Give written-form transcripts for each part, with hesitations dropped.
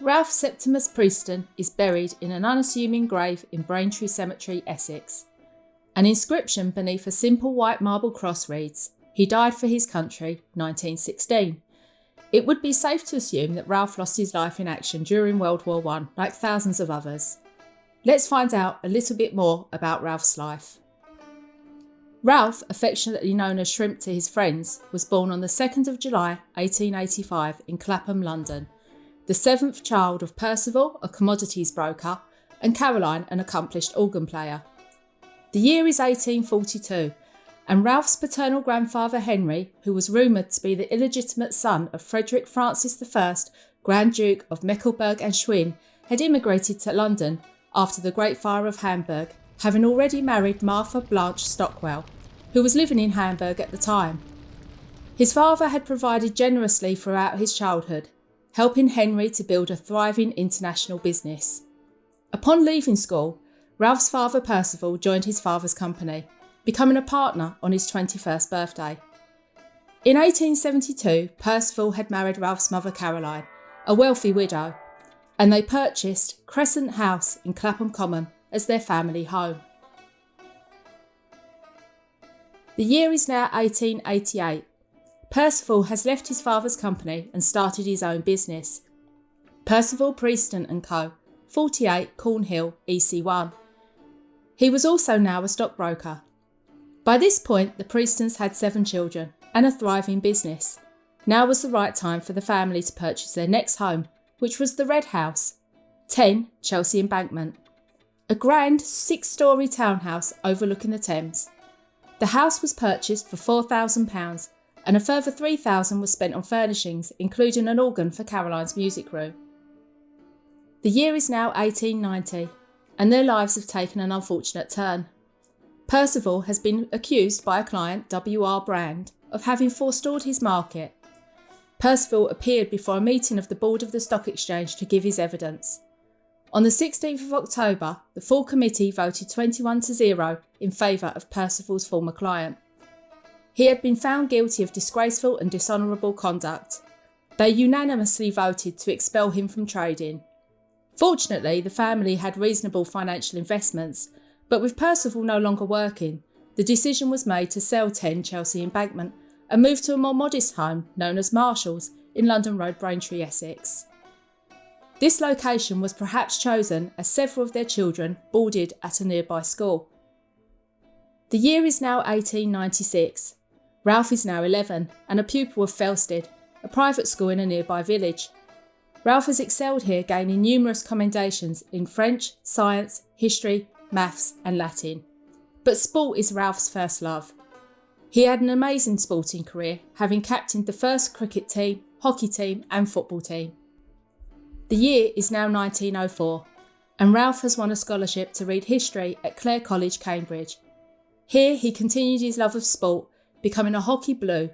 Ralph Septimus Preeston is buried in an unassuming grave in Braintree Cemetery, Essex. An inscription beneath a simple white marble cross reads, "He died for his country, 1916. It would be safe to assume that Ralph lost his life in action during World War I, like thousands of others. Let's find out a little bit more about Ralph's life. Ralph, affectionately known as Shrimp to his friends, was born on the 2nd of July 1885 in Clapham, London, the seventh child of Percival, a commodities broker, and Caroline, an accomplished organ player. The year is 1842, and Ralph's paternal grandfather Henry, who was rumoured to be the illegitimate son of Frederick Francis I, Grand Duke of Mecklenburg and Schwerin, had immigrated to London after the Great Fire of Hamburg, having already married Martha Blanche Stockwell, who was living in Hamburg at the time. His father had provided generously throughout his childhood, helping Henry to build a thriving international business. Upon leaving school, Ralph's father Percival joined his father's company, becoming a partner on his 21st birthday. In 1872, Percival had married Ralph's mother Caroline, a wealthy widow, and they purchased Crescent House in Clapham Common as their family home. The year is now 1888. Percival has left his father's company and started his own business. Percival Preeston & Co., 48 Cornhill, EC1. He was also now a stockbroker. By this point, the Preestons had 7 children and a thriving business. Now was the right time for the family to purchase their next home, which was the Red House, 10 Chelsea Embankment, a grand 6-storey townhouse overlooking the Thames. The house was purchased for £4,000 and a further £3,000 was spent on furnishings, including an organ for Caroline's music room. The year is now 1890 and their lives have taken an unfortunate turn. Percival has been accused by a client, W.R. Brand, of having forestalled his market. Percival appeared before a meeting of the board of the Stock Exchange to give his evidence. On the 16th of October, the full committee voted 21-0 in favour of Percival's former client. He had been found guilty of disgraceful and dishonourable conduct. They unanimously voted to expel him from trading. Fortunately, the family had reasonable financial investments, but with Percival no longer working, the decision was made to sell 10 Chelsea Embankment and move to a more modest home known as Marshall's in London Road, Braintree, Essex. This location was perhaps chosen as several of their children boarded at a nearby school. The year is now 1896. Ralph is now 11 and a pupil of Felsted, a private school in a nearby village. Ralph has excelled here, gaining numerous commendations in French, science, history, maths and Latin. But sport is Ralph's first love. He had an amazing sporting career, having captained the first cricket team, hockey team and football team. The year is now 1904 and Ralph has won a scholarship to read history at Clare College, Cambridge. Here he continued his love of sport, becoming a hockey blue.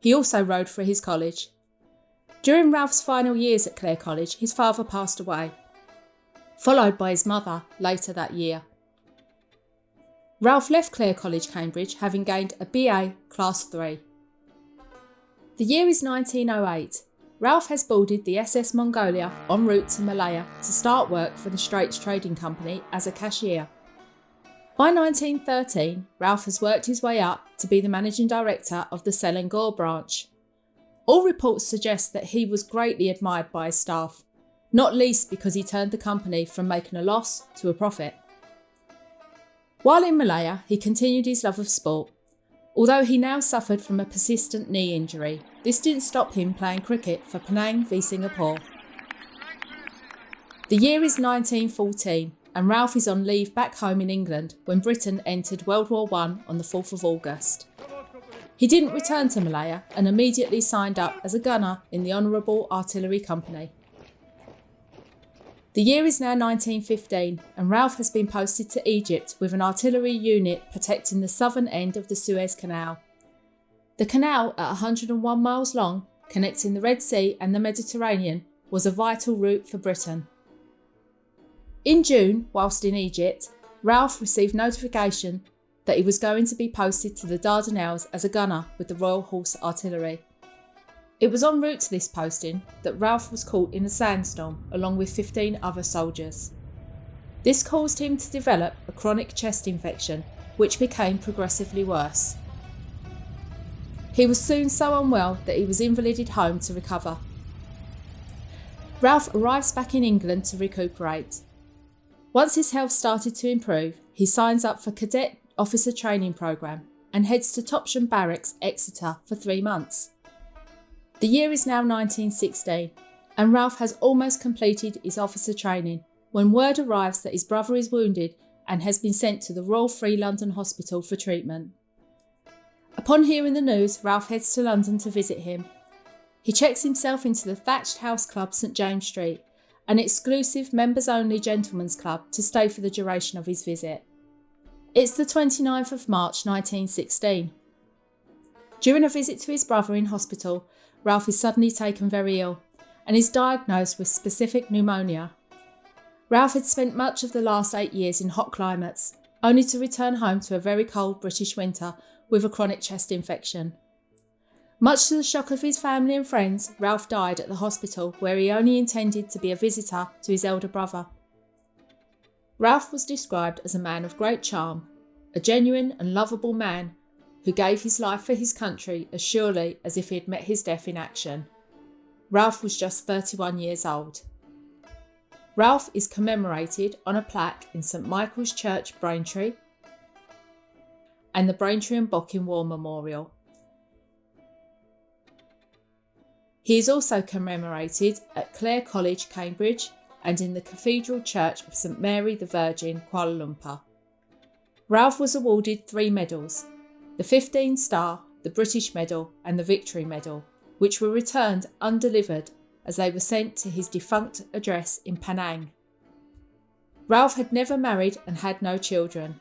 He also rowed for his college. During Ralph's final years at Clare College, his father passed away, followed by his mother later that year. Ralph left Clare College, Cambridge, having gained a BA Class 3. The year is 1908. Ralph has boarded the SS Mongolia en route to Malaya to start work for the Straits Trading Company as a cashier. By 1913, Ralph has worked his way up to be the managing director of the Selangor branch. All reports suggest that he was greatly admired by his staff, not least because he turned the company from making a loss to a profit. While in Malaya, he continued his love of sport. Although he now suffered from a persistent knee injury, this didn't stop him playing cricket for Penang v Singapore. The year is 1914 and Ralph is on leave back home in England when Britain entered World War I on the 4th of August. He didn't return to Malaya and immediately signed up as a gunner in the Honourable Artillery Company. The year is now 1915 and Ralph has been posted to Egypt with an artillery unit protecting the southern end of the Suez Canal. The canal, at 101 miles long, connecting the Red Sea and the Mediterranean, was a vital route for Britain. In June, whilst in Egypt, Ralph received notification that he was going to be posted to the Dardanelles as a gunner with the Royal Horse Artillery. It was en route to this posting that Ralph was caught in a sandstorm along with 15 other soldiers. This caused him to develop a chronic chest infection, which became progressively worse. He was soon so unwell that he was invalided home to recover. Ralph arrives back in England to recuperate. Once his health started to improve, he signs up for Cadet Officer Training Programme and heads to Topsham Barracks, Exeter, for 3 months. The year is now 1916, and Ralph has almost completed his officer training when word arrives that his brother is wounded and has been sent to the Royal Free London Hospital for treatment. Upon hearing the news, Ralph heads to London to visit him. He checks himself into the Thatched House Club, St James Street, an exclusive members-only gentlemen's club, to stay for the duration of his visit. It's the 29th of March 1916. During a visit to his brother in hospital, Ralph is suddenly taken very ill and is diagnosed with specific pneumonia. Ralph had spent much of the last 8 years in hot climates, only to return home to a very cold British winter with a chronic chest infection. Much to the shock of his family and friends, Ralph died at the hospital, where he only intended to be a visitor to his elder brother. Ralph was described as a man of great charm, a genuine and lovable man who gave his life for his country as surely as if he had met his death in action. Ralph was just 31 years old. Ralph is commemorated on a plaque in St Michael's Church, Braintree, and the Braintree and Bocking War Memorial. He is also commemorated at Clare College, Cambridge, and in the Cathedral Church of St Mary the Virgin, Kuala Lumpur. Ralph was awarded 3 medals: the 15 Star, the British Medal and the Victory Medal, which were returned undelivered as they were sent to his defunct address in Penang. Ralph had never married and had no children.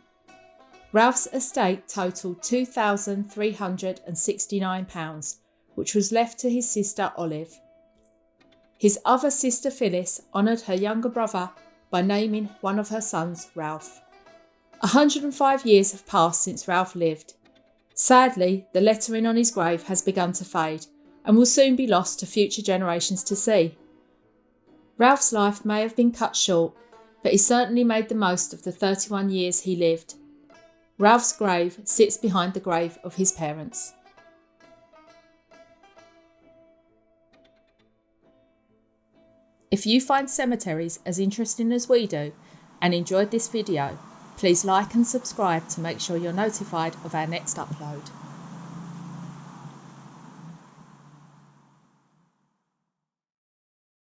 Ralph's estate totalled £2,369, which was left to his sister Olive. His other sister Phyllis honoured her younger brother by naming one of her sons Ralph. 105 years have passed since Ralph lived. Sadly, the lettering on his grave has begun to fade and will soon be lost to future generations to see. Ralph's life may have been cut short, but he certainly made the most of the 31 years he lived. Ralph's grave sits behind the grave of his parents. If you find cemeteries as interesting as we do and enjoyed this video, please like and subscribe to make sure you're notified of our next upload.